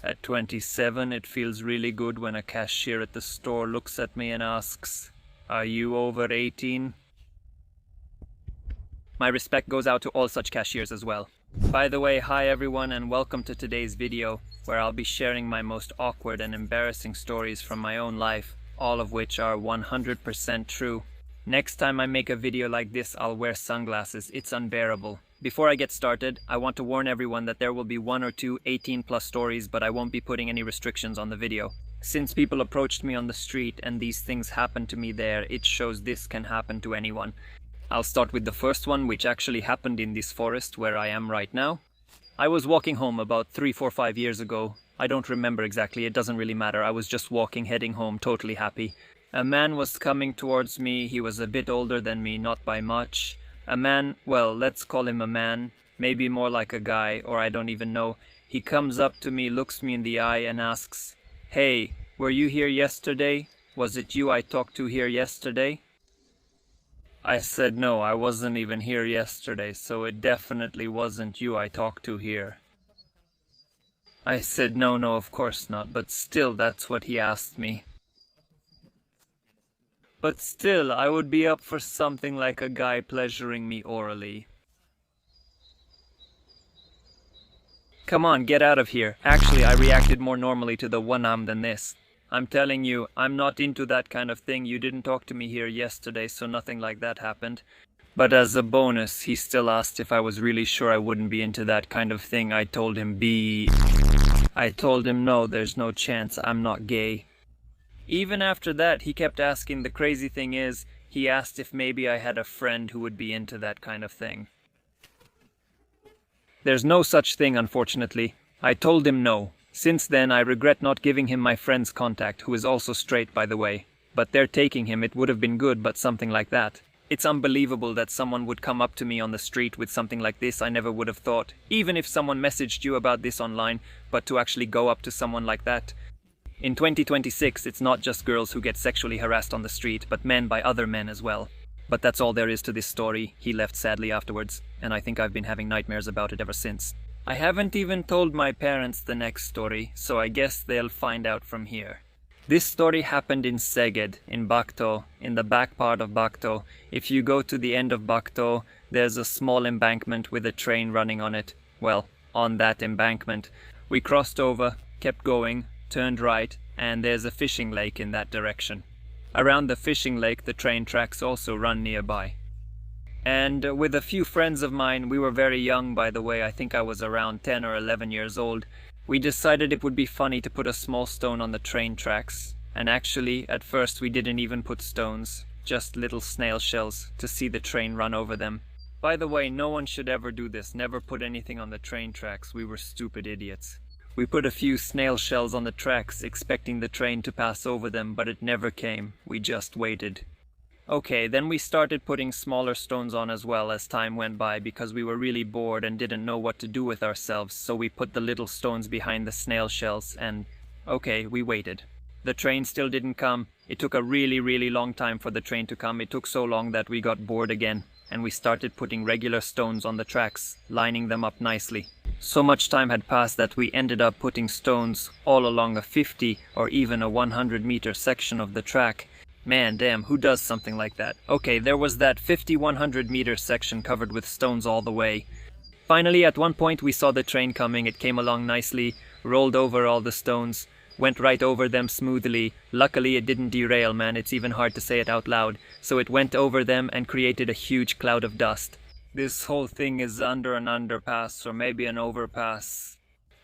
At 27, it feels really good when a cashier at the store looks at me and asks, "Are you over 18? My respect goes out to all such cashiers as well. By the way, hi everyone and welcome to today's video, where I'll be sharing my most awkward and embarrassing stories from my own life, all of which are 100% true. Next time I make a video like this, I'll wear sunglasses. It's unbearable. Before I get started, I want to warn everyone that there will be 1 or 2 18+ stories, but I won't be putting any restrictions on the video. Since people approached me on the street and these things happened to me there, it shows this can happen to anyone. I'll start with the first one, which actually happened in this forest where I am right now. I was walking home about 3, 4, 5 years ago. I don't remember exactly, it doesn't really matter. I was just walking, heading home, totally happy. A man was coming towards me. He was a bit older than me, not by much. A man, well, let's call him a man, maybe more like a guy, or I don't even know. He comes up to me, looks me in the eye and asks, "Hey, were you here yesterday? Was it you I talked to here yesterday?" I said no, I wasn't even here yesterday, so it definitely wasn't you I talked to here. I said no, of course not, but still that's what he asked me. But still, I would be up for something like a guy pleasuring me orally. Come on, get out of here. Actually, I reacted more normally to the one than this. I'm telling you, I'm not into that kind of thing. You didn't talk to me here yesterday, so nothing like that happened. But as a bonus, he still asked if I was really sure I wouldn't be into that kind of thing. I told him no, there's no chance, I'm not gay. Even after that, he kept asking. The crazy thing is, he asked if maybe I had a friend who would be into that kind of thing. There's no such thing, unfortunately. I told him no. Since then, I regret not giving him my friend's contact, who is also straight, by the way. But they're taking him. It would have been good, but something like that. It's unbelievable that someone would come up to me on the street with something like this. I never would have thought. Even if someone messaged you about this online, but to actually go up to someone like that. In 2026, it's not just girls who get sexually harassed on the street, but men by other men as well. But that's all there is to this story. He left sadly afterwards, and I think I've been having nightmares about it ever since. I haven't even told my parents the next story, so I guess they'll find out from here. This story happened in Szeged, in Bakto, in the back part of Bakto. If you go to the end of Bakto, there's a small embankment with a train running on it. Well, on that embankment. We crossed over, kept going, turned right, and there's a fishing lake in that direction. Around the fishing lake, the train tracks also run nearby. And with a few friends of mine, we were very young, by the way, I think I was around 10 or 11 years old, we decided it would be funny to put a small stone on the train tracks. And actually, at first we didn't even put stones, just little snail shells, to see the train run over them. By the way, no one should ever do this, never put anything on the train tracks, we were stupid idiots. We put a few snail shells on the tracks, expecting the train to pass over them, but it never came. We just waited. Okay, then we started putting smaller stones on as well as time went by, because we were really bored and didn't know what to do with ourselves, so we put the little stones behind the snail shells and... okay, we waited. The train still didn't come. It took a really long time for the train to come. It took so long that we got bored again, and we started putting regular stones on the tracks, lining them up nicely. So much time had passed that we ended up putting stones all along a 50 or even a 100-meter section of the track. Man, damn, who does something like that? Okay, there was that 50-100-meter section covered with stones all the way. Finally, at one point we saw the train coming. It came along nicely, rolled over all the stones, went right over them smoothly. Luckily it didn't derail, man, it's even hard to say it out loud. So it went over them and created a huge cloud of dust. This whole thing is under an underpass, or maybe an overpass.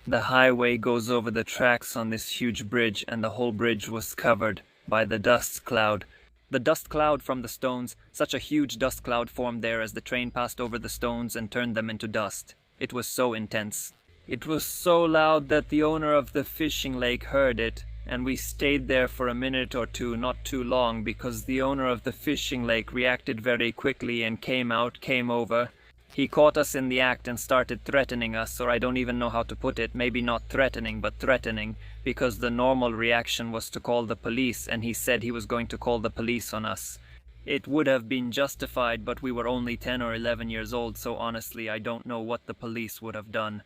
The highway goes over the tracks on this huge bridge, and the whole bridge was covered by the dust cloud. The dust cloud from the stones, such a huge dust cloud formed there as the train passed over the stones and turned them into dust. It was so intense. It was so loud that the owner of the fishing lake heard it, and we stayed there for a minute or two, not too long, because the owner of the fishing lake reacted very quickly and came over. He caught us in the act and started threatening us, or I don't even know how to put it, maybe not threatening, but threatening, because the normal reaction was to call the police, and he said he was going to call the police on us. It would have been justified, but we were only 10 or 11 years old, so honestly I don't know what the police would have done.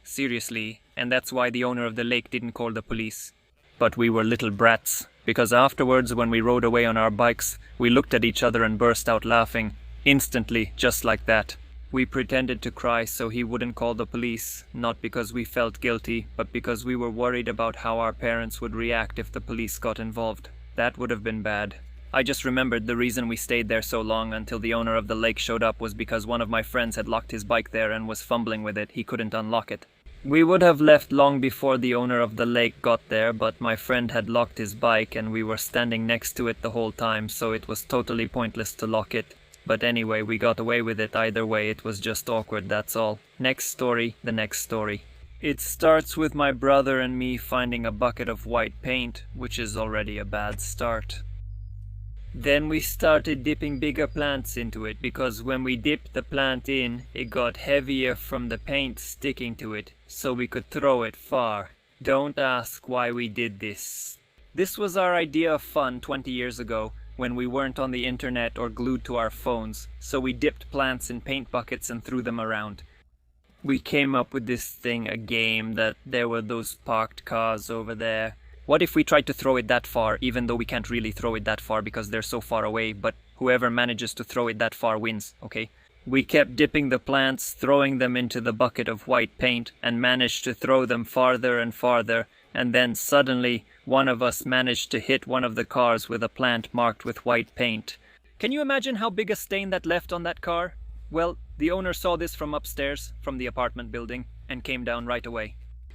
Seriously, and that's why the owner of the lake didn't call the police. But we were little brats, because afterwards when we rode away on our bikes, we looked at each other and burst out laughing. Instantly, just like that. We pretended to cry so he wouldn't call the police, not because we felt guilty, but because we were worried about how our parents would react if the police got involved. That would have been bad. I just remembered the reason we stayed there so long until the owner of the lake showed up was because one of my friends had locked his bike there and was fumbling with it. He couldn't unlock it. We would have left long before the owner of the lake got there, but my friend had locked his bike and we were standing next to it the whole time, so it was totally pointless to lock it. But anyway, we got away with it either way. It was just awkward, that's all. Next story, the next story. It starts with my brother and me finding a bucket of white paint, which is already a bad start. Then we started dipping bigger plants into it, because when we dipped the plant in, it got heavier from the paint sticking to it, so we could throw it far. Don't ask why we did this. This was our idea of fun 20 years ago, when we weren't on the internet or glued to our phones, so we dipped plants in paint buckets and threw them around. We came up with this thing, a game, that there were those parked cars over there. What if we tried to throw it that far, even though we can't really throw it that far because they're so far away, but whoever manages to throw it that far wins, okay? We kept dipping the plants, throwing them into the bucket of white paint, and managed to throw them farther and farther, and then suddenly one of us managed to hit one of the cars with a plant marked with white paint. Can you imagine how big a stain that left on that car? Well, the owner saw this from upstairs, from the apartment building, and came down right away.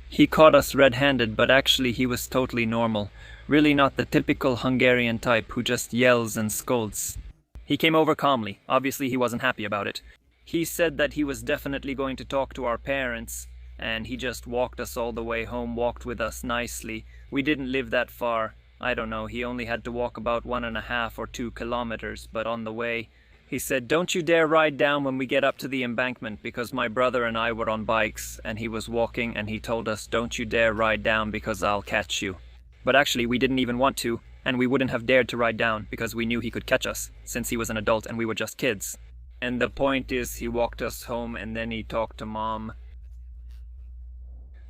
He caught us red-handed, but actually he was totally normal. Really not the typical Hungarian type who just yells and scolds. He came over calmly. Obviously he wasn't happy about it. He said that he was definitely going to talk to our parents, and he just walked us all the way home, walked with us nicely. We didn't live that far. I don't know, he only had to walk about 1.5 or 2 kilometers, but on the way, he said, "Don't you dare ride down when we get up to the embankment," because my brother and I were on bikes, and he was walking, and he told us, "Don't you dare ride down because I'll catch you." But actually, we didn't even want to, and we wouldn't have dared to ride down because we knew he could catch us, since he was an adult and we were just kids. And the point is, he walked us home and then he talked to Mom.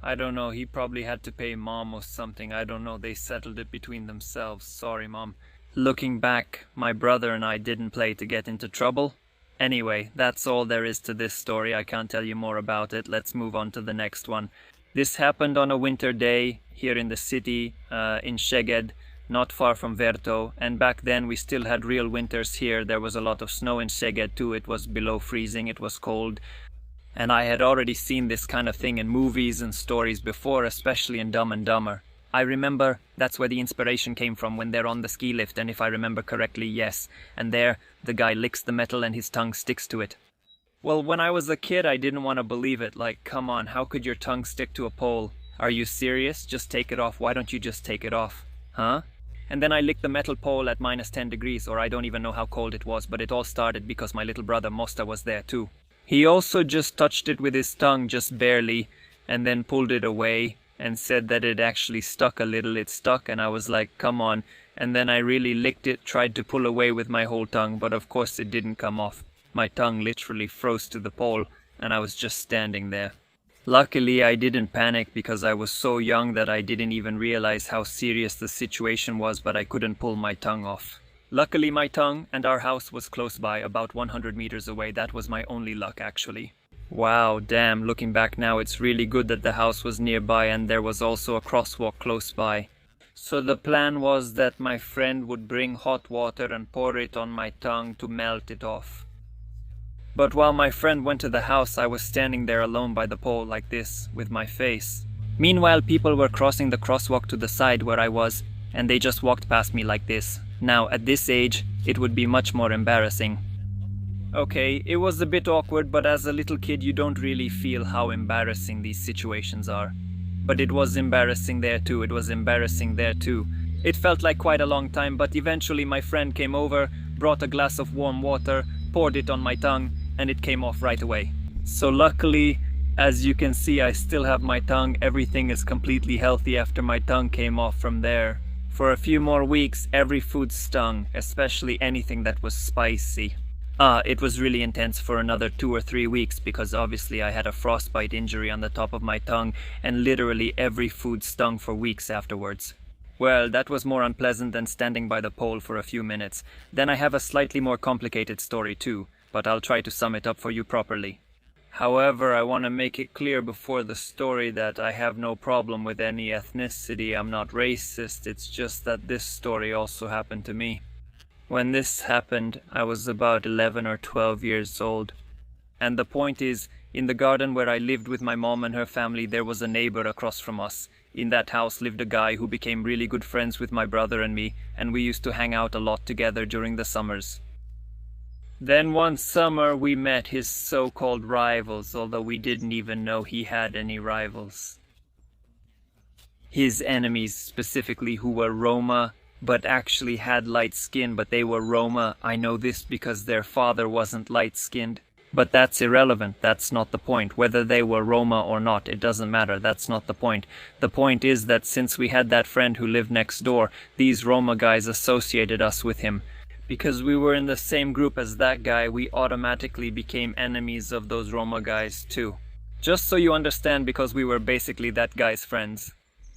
I don't know, he probably had to pay Mom or something, I don't know, they settled it between themselves, sorry Mom. Looking back, my brother and I didn't play to get into trouble. Anyway, that's all there is to this story, I can't tell you more about it, let's move on to the next one. This happened on a winter day here in the city, in Szeged, not far from Verto, and back then we still had real winters here. There was a lot of snow in Szeged too, it was below freezing, it was cold. And I had already seen this kind of thing in movies and stories before, especially in Dumb and Dumber. I remember that's where the inspiration came from, when they're on the ski lift, and if I remember correctly, yes. And there, the guy licks the metal and his tongue sticks to it. Well, when I was a kid, I didn't want to believe it. Like, come on, how could your tongue stick to a pole? Are you serious? Just take it off. Why don't you just take it off? Huh? And then I licked the metal pole at -10 degrees, or I don't even know how cold it was, but it all started because my little brother Mosta was there too. He also just touched it with his tongue, just barely, and then pulled it away and said that it actually stuck a little. It stuck, and I was like, come on. And then I really licked it, tried to pull away with my whole tongue, but of course it didn't come off. My tongue literally froze to the pole, and I was just standing there. Luckily, I didn't panic because I was so young that I didn't even realize how serious the situation was, but I couldn't pull my tongue off. Luckily, my tongue and our house was close by, about 100 meters away. That was my only luck, actually. Wow, damn, looking back now, it's really good that the house was nearby and there was also a crosswalk close by. So the plan was that my friend would bring hot water and pour it on my tongue to melt it off. But while my friend went to the house, I was standing there alone by the pole like this, with my face. Meanwhile, people were crossing the crosswalk to the side where I was, and they just walked past me like this. Now, at this age, it would be much more embarrassing. Okay, it was a bit awkward, but as a little kid you don't really feel how embarrassing these situations are. But it was embarrassing there too, It felt like quite a long time, but eventually my friend came over, brought a glass of warm water, poured it on my tongue, and it came off right away. So luckily, as you can see, I still have my tongue. Everything is completely healthy after my tongue came off from there. For a few more weeks, every food stung, especially anything that was spicy. It was really intense for another 2 or 3 weeks because obviously I had a frostbite injury on the top of my tongue and literally every food stung for weeks afterwards. Well, that was more unpleasant than standing by the pole for a few minutes. Then I have a slightly more complicated story too, but I'll try to sum it up for you properly. However, I want to make it clear before the story that I have no problem with any ethnicity. I'm not racist. It's just that this story also happened to me. When this happened, I was about 11 or 12 years old. And the point is, in the garden where I lived with my mom and her family, there was a neighbor across from us. In that house lived a guy who became really good friends with my brother and me, and we used to hang out a lot together during the summers. Then one summer we met his so-called rivals, although we didn't even know he had any rivals. His enemies specifically, who were Roma, but actually had light skin, but they were Roma. I know this because their father wasn't light-skinned. But that's irrelevant, that's not the point. Whether they were Roma or not, it doesn't matter, that's not the point. The point is that since we had that friend who lived next door, these Roma guys associated us with him. Because we were in the same group as that guy, we automatically became enemies of those Roma guys too. Just so you understand, because we were basically that guy's friends.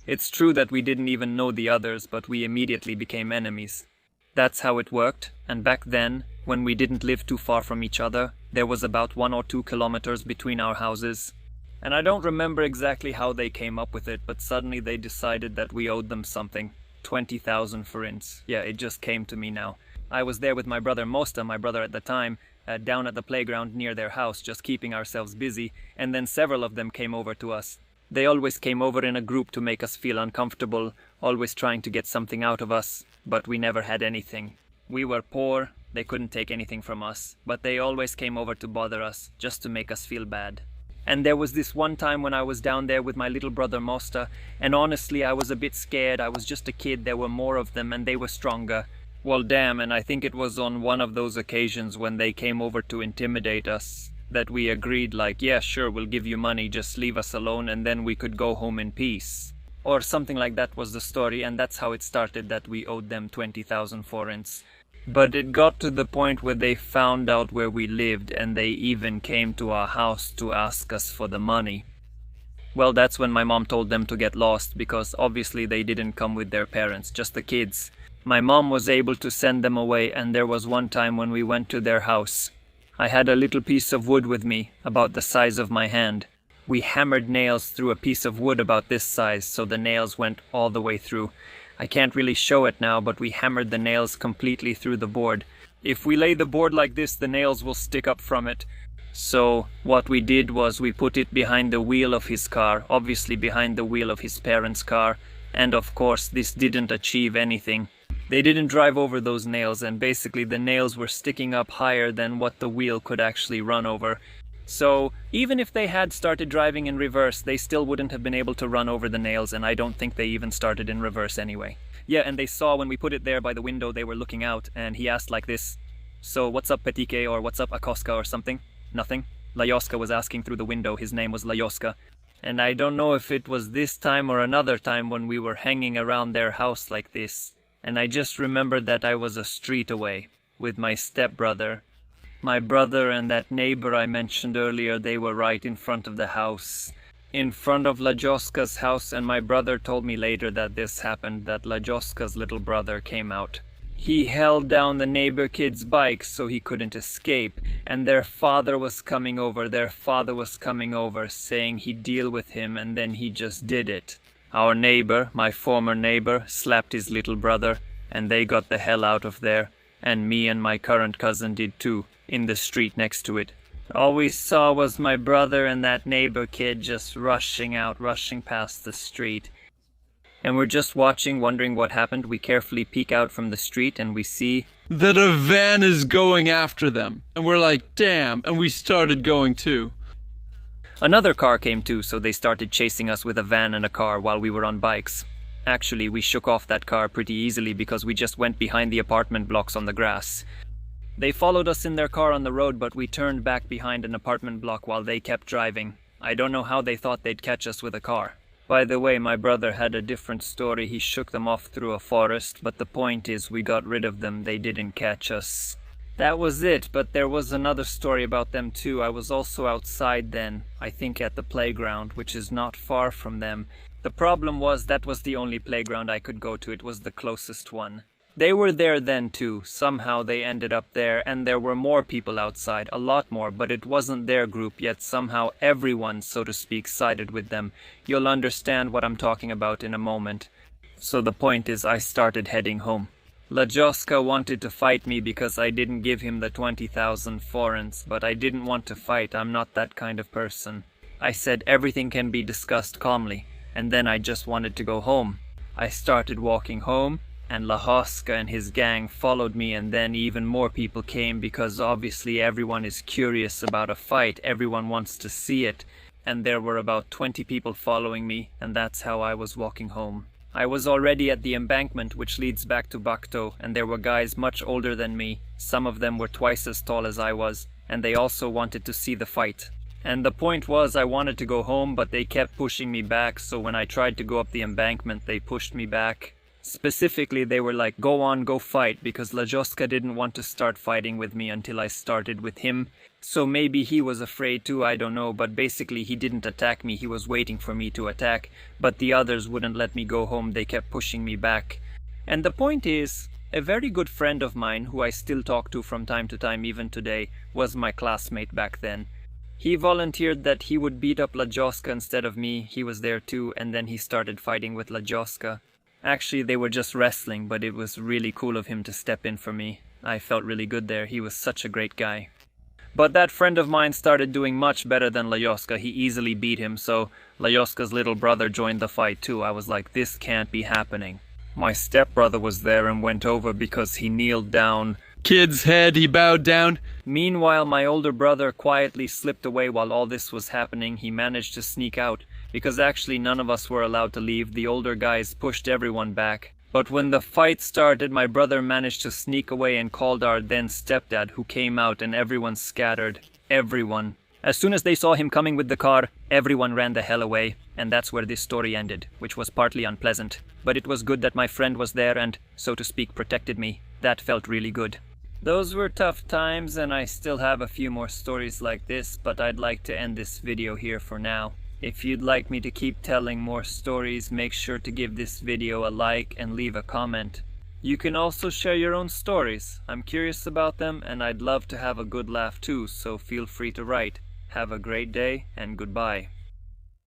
It's true that we didn't even know the others, but we immediately became enemies. That's how it worked, and back then, when we didn't live too far from each other, there was about 1 or 2 kilometers between our houses. And I don't remember exactly how they came up with it, but suddenly they decided that we owed them something. 20,000 forints. Yeah, it just came to me now. I was there with my brother Mosta, my brother at the time, down at the playground near their house, just keeping ourselves busy, and then several of them came over to us. They always came over in a group to make us feel uncomfortable, always trying to get something out of us, but we never had anything. We were poor, they couldn't take anything from us, but they always came over to bother us, just to make us feel bad. And there was this one time when I was down there with my little brother Mosta, and honestly I was a bit scared. I was just a kid, there were more of them, and they were stronger. Well, damn, and I think it was on one of those occasions when they came over to intimidate us that we agreed, like, yeah, sure, we'll give you money, just leave us alone, and then we could go home in peace. Or something like that was the story, and that's how it started, that we owed them 20,000 forints. But it got to the point where they found out where we lived, and they even came to our house to ask us for the money. Well, that's when my mom told them to get lost, because obviously they didn't come with their parents, just the kids. My mom was able to send them away, and there was one time when we went to their house. I had a little piece of wood with me, about the size of my hand. We hammered nails through a piece of wood about this size, so the nails went all the way through. I can't really show it now, but we hammered the nails completely through the board. If we lay the board like this, the nails will stick up from it. So what we did was we put it behind the wheel of his car, obviously behind the wheel of his parents' car, and of course this didn't achieve anything. They didn't drive over those nails, and basically the nails were sticking up higher than what the wheel could actually run over. So even if they had started driving in reverse, they still wouldn't have been able to run over the nails, and I don't think they even started in reverse anyway. Yeah, and they saw when we put it there by the window, they were looking out, and he asked like this, "So what's up, Petike," or "What's up, Akoska," or something? Nothing. Lajoska was asking through the window. His name was Lajoska. And I don't know if it was this time or another time when we were hanging around their house like this. And I just remembered that I was a street away, with my stepbrother. My brother and that neighbor I mentioned earlier, they were right in front of the house. In front of Lajoska's house, and my brother told me later that this happened, that Lajoska's little brother came out. He held down the neighbor kid's bike so he couldn't escape, and their father was coming over, saying he'd deal with him, and then he just did it. Our neighbor, my former neighbor, slapped his little brother, and they got the hell out of there, and me and my current cousin did too, in the street next to it. All we saw was my brother and that neighbor kid just rushing past the street. And we're just watching, wondering what happened. We carefully peek out from the street and we see that a van is going after them. And we're like, damn, and we started going too. Another car came too, so they started chasing us with a van and a car while we were on bikes. Actually, we shook off that car pretty easily because we just went behind the apartment blocks on the grass. They followed us in their car on the road, but we turned back behind an apartment block while they kept driving. I don't know how they thought they'd catch us with a car. By the way, my brother had a different story. He shook them off through a forest, but the point is we got rid of them. They didn't catch us. That was it, but there was another story about them too. I was also outside then, I think at the playground, which is not far from them. The problem was that was the only playground I could go to. It was the closest one. They were there then too. Somehow they ended up there, and there were more people outside, a lot more, but it wasn't their group, yet somehow everyone, so to speak, sided with them. You'll understand what I'm talking about in a moment. So the point is, I started heading home. Lajoska wanted to fight me because I didn't give him the 20,000 forints, but I didn't want to fight. I'm not that kind of person. I said everything can be discussed calmly, and then I just wanted to go home. I started walking home, and Lajoska and his gang followed me, and then even more people came because obviously everyone is curious about a fight. Everyone wants to see it, and there were about 20 people following me, and that's how I was walking home. I was already at the embankment which leads back to Bakto, and there were guys much older than me. Some of them were twice as tall as I was, and they also wanted to see the fight. And the point was, I wanted to go home, but they kept pushing me back, so when I tried to go up the embankment, they pushed me back. Specifically, they were like, go on, go fight, because Lajoska didn't want to start fighting with me until I started with him. So maybe he was afraid too, I don't know, but basically he didn't attack me, he was waiting for me to attack, but the others wouldn't let me go home, they kept pushing me back. And the point is, a very good friend of mine, who I still talk to from time to time even today, was my classmate back then. He volunteered that he would beat up Lajoska instead of me, he was there too, and then he started fighting with Lajoska. Actually, they were just wrestling, but it was really cool of him to step in for me. I felt really good there, he was such a great guy. But that friend of mine started doing much better than Lajoska. He easily beat him, so Lajoska's little brother joined the fight too. I was like, this can't be happening. My stepbrother was there and went over because he kneeled down. Kid's head, he bowed down. Meanwhile, my older brother quietly slipped away while all this was happening. He managed to sneak out, because actually none of us were allowed to leave. The older guys pushed everyone back. But when the fight started, my brother managed to sneak away and called our then stepdad, who came out, and everyone scattered. Everyone. As soon as they saw him coming with the car, everyone ran the hell away. And that's where this story ended, which was partly unpleasant. But it was good that my friend was there and, so to speak, protected me. That felt really good. Those were tough times, and I still have a few more stories like this, but I'd like to end this video here for now. If you'd like me to keep telling more stories, make sure to give this video a like and leave a comment. You can also share your own stories. I'm curious about them, and I'd love to have a good laugh too, so feel free to write. Have a great day, and goodbye.